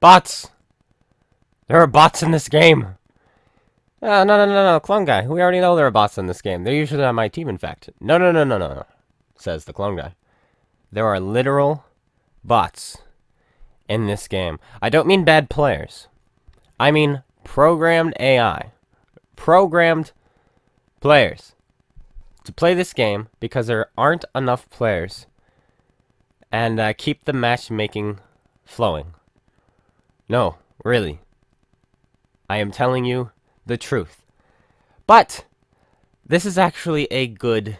Bots! There are bots in this game! No, clone guy. We already know there are bots in this game. They're usually on my team, in fact. No, says the clone guy. There are literal bots in this game. I don't mean bad players. I mean programmed AI. Programmed players to play this game because there aren't enough players and keep the matchmaking flowing. No, really. I am telling you the truth. But this is actually a good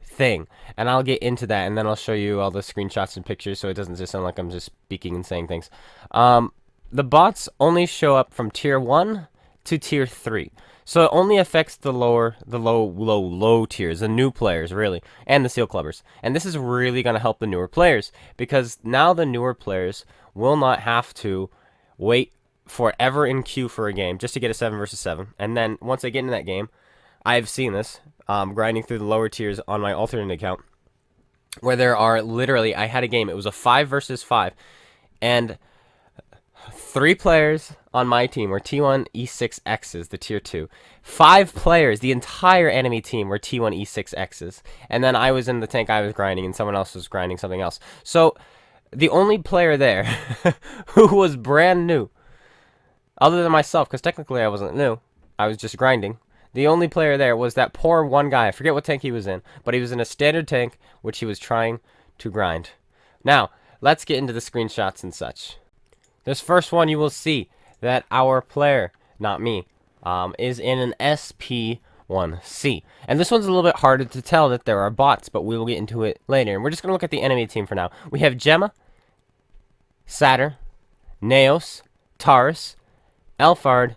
thing, and I'll get into that, and then I'll show you all the screenshots and pictures so it doesn't just sound like I'm just speaking and saying things. The bots only show up from tier 1 to tier 3. So it only affects the low tiers, the new players, really, and the seal clubbers. And this is really going to help the newer players, because now the newer players will not have to wait forever in queue for a game just to get a 7 versus 7. And then once they get in that game, I've seen this, grinding through the lower tiers on my alternate account, where there are literally, I had a game, it was a 5 versus 5, and 3 players on my team were T1 E6Xs, the tier 2. 5 players, the entire enemy team, were T1 E6Xs. And then I was in the tank, I was grinding, and someone else was grinding something else. So, the only player there who was brand new, other than myself, because technically I wasn't new, I was just grinding. The only player there was that poor one guy. I forget what tank he was in, but he was in a standard tank, which he was trying to grind. Now, let's get into the screenshots and such. This first one, you will see that our player, not me, is in an SP1C. And this one's a little bit harder to tell that there are bots, but we will get into it later. And we're just going to look at the enemy team for now. We have Gemma, Satyr, Naos, Taurus, Alphard,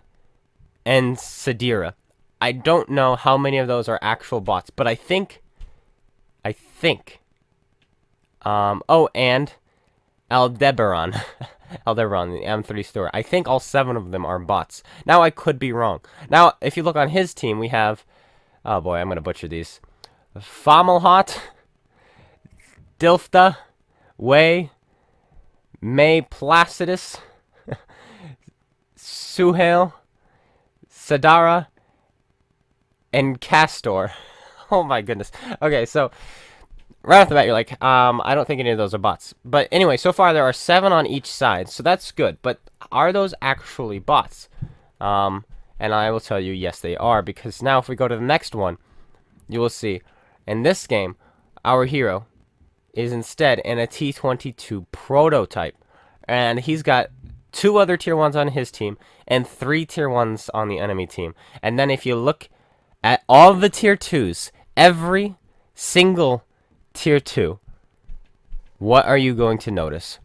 and Sadira. I don't know how many of those are actual bots, but I think, oh, and Aldebaran. Aldebaran, the M3 store. I think all 7 of them are bots. Now, I could be wrong. Now, if you look on his team, we have, oh boy, I'm going to butcher these. Fomelhot, Dilfta, Way, May Placidus, Suhail, Sadara, and Castor. Oh my goodness. Okay, so right off the bat, you're like, I don't think any of those are bots. But anyway, so far there are 7 on each side, so that's good. But are those actually bots? And I will tell you, yes, they are. Because now if we go to the next one, you will see, in this game, our hero is instead in a T22 prototype. And he's got 2 other tier 1s on his team, and 3 tier 1s on the enemy team. And then if you look at all the tier 2s, every single tier 2, what are you going to notice?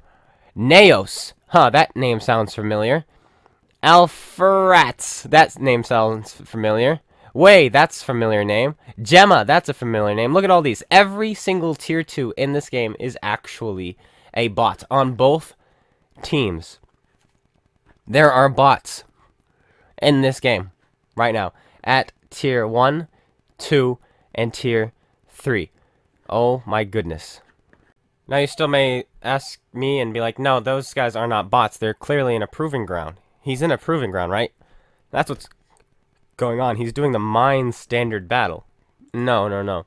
Naos. Huh, that name sounds familiar. Alpharats. That name sounds familiar. Way, that's a familiar name. Gemma, that's a familiar name. Look at all these. Every single tier 2 in this game is actually a bot on both teams. There are bots in this game right now at tier 1, 2, and tier 3. Oh my goodness. Now you still may ask me and be like, no, those guys are not bots. They're clearly in a proving ground. He's in a proving ground, right? That's what's going on. He's doing the mine standard battle. No.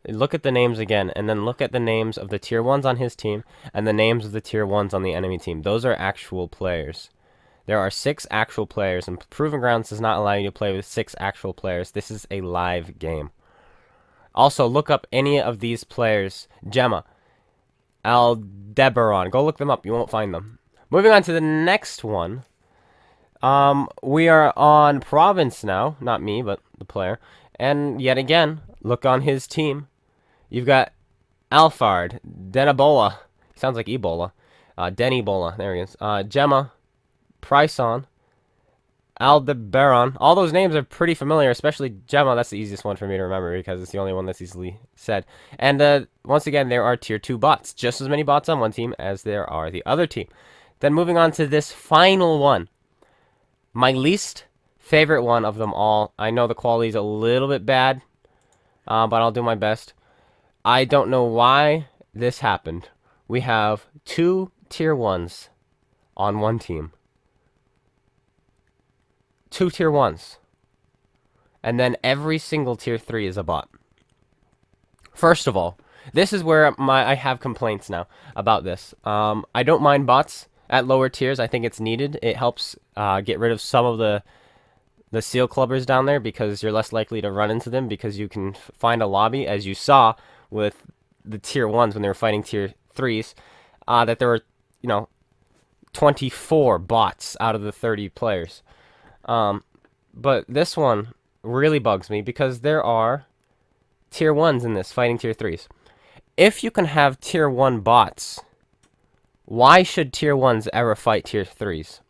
Look at the names again, and then look at the names of the tier 1s on his team and the names of the tier 1s on the enemy team. Those are actual players. There are 6 actual players, and Proving Grounds does not allow you to play with 6 actual players. This is a live game. Also, look up any of these players. Gemma, Aldebaran. Go look them up. You won't find them. Moving on to the next one. We are on Province now. Not me, but the player. And yet again, look on his team. You've got Alphard, Denibola. Sounds like Ebola. Denibola. There he is. Gemma, Prison, Aldebaran. All those names are pretty familiar, especially Gemma. That's the easiest one for me to remember because it's the only one that's easily said. And once again, there are tier 2 bots. Just as many bots on one team as there are the other team. Then moving on to this final one. My least favorite one of them all. I know the quality is a little bit bad, but I'll do my best. I don't know why this happened. We have 2 tier 1s on one team. 2 tier 1s. And then every single tier 3 is a bot. First of all, this is where I have complaints now about this. I don't mind bots at lower tiers. I think it's needed. It helps get rid of some of the seal clubbers down there, because you're less likely to run into them, because you can find a lobby, as you saw with the tier 1s when they were fighting tier 3s, that there were, 24 bots out of the 30 players. But this one really bugs me, because there are tier 1s in this fighting tier 3s. If you can have tier 1 bots, why should tier 1s ever fight tier 3s?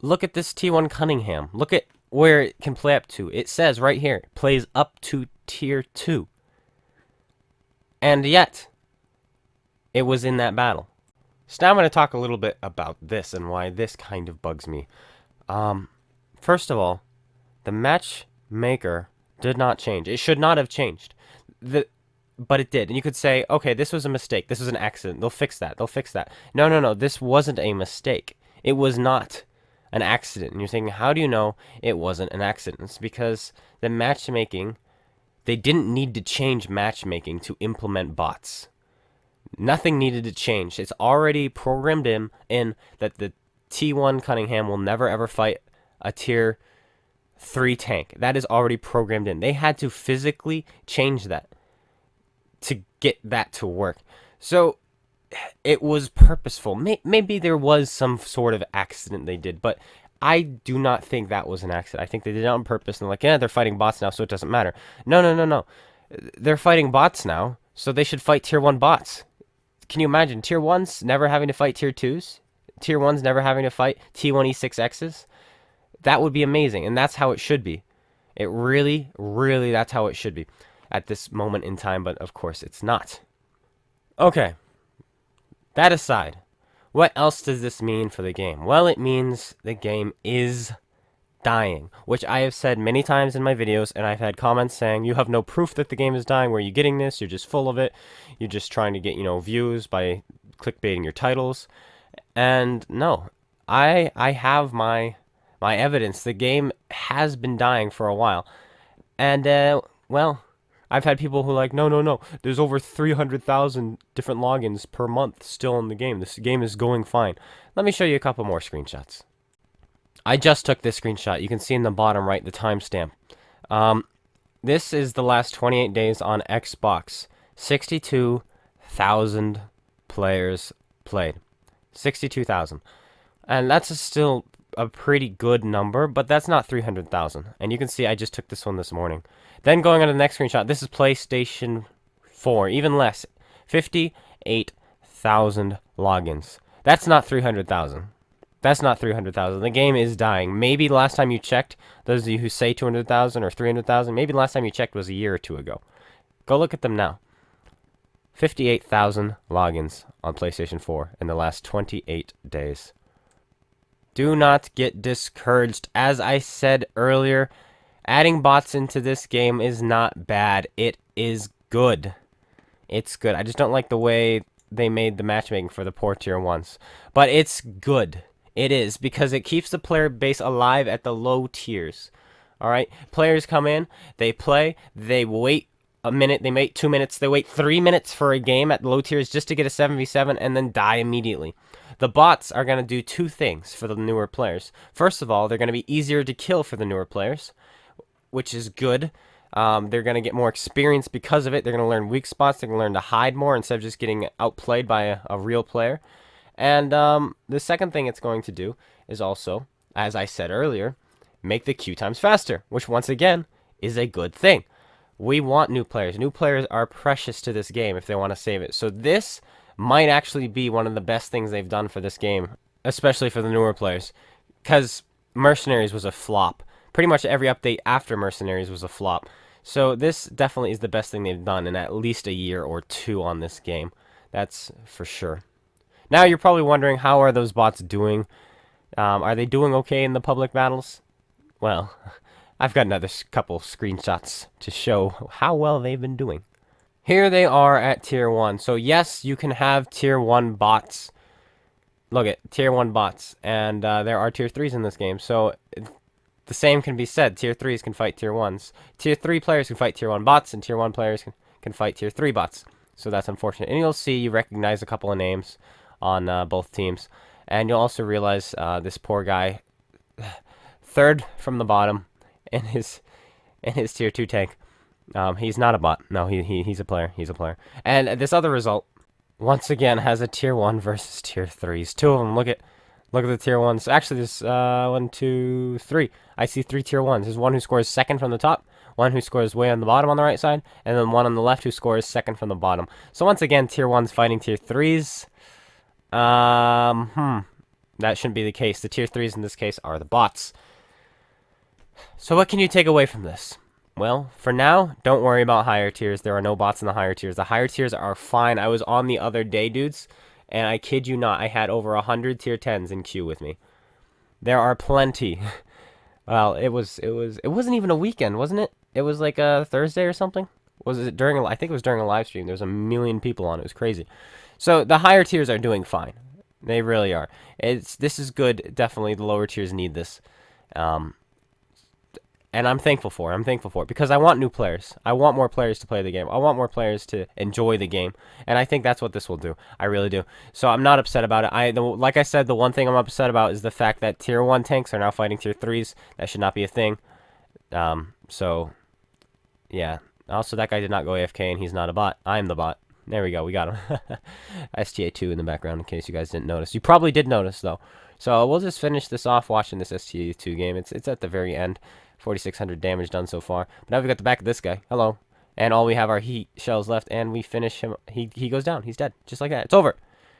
Look at this T1 Cunningham. Look at where it can play up to. It says right here, plays up to tier 2. And yet, it was in that battle. So now I'm going to talk a little bit about this and why this kind of bugs me. First of all, the matchmaker did not change. It should not have changed. But it did. And you could say, okay, this was a mistake. This was an accident. They'll fix that. They'll fix that. No, no, no. This wasn't a mistake. It was not an accident. And you're thinking, how do you know it wasn't an accident? It's because the matchmaking, they didn't need to change matchmaking to implement bots. Nothing needed to change. It's already programmed in that the T1 Cunningham will never ever fight a tier 3 tank. That is already programmed in. They had to physically change that to get that to work. So it was purposeful. Maybe there was some sort of accident they did, but I do not think that was an accident. I think they did it on purpose, and they're like, yeah, they're fighting bots now, so it doesn't matter. No, no, no, no. They're fighting bots now, so they should fight tier 1 bots. Can you imagine tier 1s never having to fight tier 2s? Tier 1s never having to fight T1 E6Xs? That would be amazing, and that's how it should be. It really, really, that's how it should be at this moment in time, but of course it's not. Okay, that aside, what else does this mean for the game? Well, it means the game is dying, which I have said many times in my videos, and I've had comments saying, you have no proof that the game is dying. Where are you getting this? You're just full of it. You're just trying to get, views by clickbaiting your titles. And no, I have my evidence. The game has been dying for a while. And, well, I've had people who are like, no, there's over 300,000 different logins per month still in the game. This game is going fine. Let me show you a couple more screenshots. I just took this screenshot. You can see in the bottom right the timestamp. This is the last 28 days on Xbox. 62,000 players played. 62,000. And that's still a pretty good number, but that's not 300,000. And you can see I just took this one this morning. Then going on to the next screenshot, this is PlayStation 4, even less. 58,000 logins. That's not 300,000. That's not 300,000. The game is dying. Maybe last time you checked, those of you who say 200,000 or 300,000, maybe last time you checked was a year or two ago. Go look at them now. 58,000 logins on PlayStation 4 in the last 28 days. Do not get discouraged. As I said earlier, adding bots into this game is not bad. It is good. It's good. I just don't like the way they made the matchmaking for the poor tier 1s. But it's good. It is, because it keeps the player base alive at the low tiers. Alright? Players come in, they play, they wait a minute, they wait 2 minutes, they wait 3 minutes for a game at low tiers just to get a 7v7 and then die immediately. The bots are going to do two things for the newer players. First of all, they're going to be easier to kill for the newer players, which is good. They're going to get more experience because of it. They're going to learn weak spots. They're going to learn to hide more instead of just getting outplayed by a real player. And the second thing it's going to do is also, as I said earlier, make the queue times faster, which once again is a good thing. We want new players. New players are precious to this game if they want to save it. So this might actually be one of the best things they've done for this game, especially for the newer players, because Mercenaries was a flop. Pretty much every update after Mercenaries was a flop. So this definitely is the best thing they've done in at least a year or two on this game. That's for sure. Now you're probably wondering, how are those bots doing? Are they doing okay in the public battles? Well, I've got another couple screenshots to show how well they've been doing. Here they are at tier 1. So yes, you can have tier 1 bots. Look at tier 1 bots. And there are tier 3s in this game. So the same can be said. Tier 3s can fight Tier 1s. Tier 3 players can fight Tier 1 bots, and Tier 1 players can fight Tier 3 bots. So that's unfortunate. And you'll see, you recognize a couple of names on both teams. And you'll also realize this poor guy, third from the bottom in his Tier 2 tank. He's not a bot. No, he's a player. He's a player. And this other result, once again, has a Tier 1 versus Tier 3s. Two of them. Look at the Tier 1s. Actually, there's 1, 2, 3. I see 3 Tier 1s. There's one who scores second from the top, one who scores way on the bottom on the right side, and then one on the left who scores second from the bottom. So once again, Tier 1s fighting Tier 3s. That shouldn't be the case. The Tier 3s in this case are the bots. So what can you take away from this? Well, for now, don't worry about higher tiers. There are no bots in the higher tiers. The higher tiers are fine. I was on the other day, dudes, and I kid you not, I had over 100 Tier 10s in queue with me. There are plenty. Well, it wasn't even a weekend, wasn't it? It was like a Thursday or something. Was it during? I think it was during a live stream. There's a million people on. It was crazy. So the higher tiers are doing fine. They really are. This is good. Definitely, the lower tiers need this. And I'm thankful for it. Because I want new players. I want more players to play the game. I want more players to enjoy the game. And I think that's what this will do. I really do. So I'm not upset about it. Like I said, the one thing I'm upset about is the fact that Tier 1 tanks are now fighting Tier 3s. That should not be a thing. So, yeah. Also, that guy did not go AFK, and he's not a bot. I'm the bot. There we go. We got him. STA2 in the background, in case you guys didn't notice. You probably did notice, though. So we'll just finish this off watching this STA2 game. It's at the very end. 4,600 damage done so far. But now we've got the back of this guy. Hello. And all we have are heat shells left, and we finish him. He goes down. He's dead. Just like that. It's over.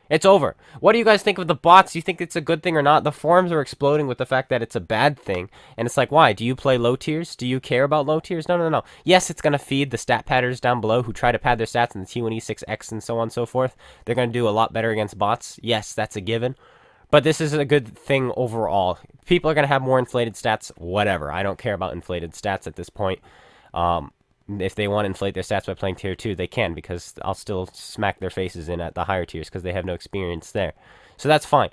It's over. What do you guys think of the bots? Do you think it's a good thing or not? The forums are exploding with the fact that it's a bad thing. And it's like, why? Do you play low tiers? Do you care about low tiers? No. Yes, it's going to feed the stat padders down below who try to pad their stats in the T1E6X and so on and so forth. They're going to do a lot better against bots. Yes, that's a given. But this is a good thing overall. People are going to have more inflated stats, whatever. I don't care about inflated stats at this point. If they want to inflate their stats by playing Tier 2, they can, because I'll still smack their faces in at the higher tiers because they have no experience there. So that's fine.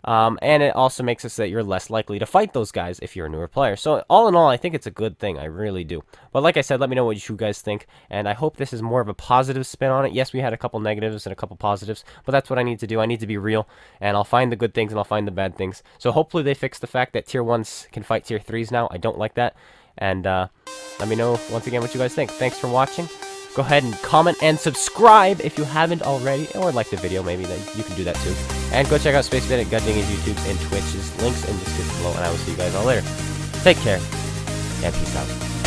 And it also makes it so that you're less likely to fight those guys if you're a newer player. So all in all, I think it's a good thing. I really do. But like I said, let me know what you guys think. And I hope this is more of a positive spin on it. Yes, we had a couple negatives and a couple positives, but that's what I need to do. I need to be real, and I'll find the good things and I'll find the bad things. So hopefully they fix the fact that Tier 1s can fight Tier 3s now. I don't like that. And let me know once again what you guys think. Thanks for watching. Go ahead and comment and subscribe if you haven't already, or like the video, maybe then you can do that too. And go check out SpaceBit at GotADingy's YouTube and Twitch's links in the description below, and I will see you guys all later. Take care, and peace out.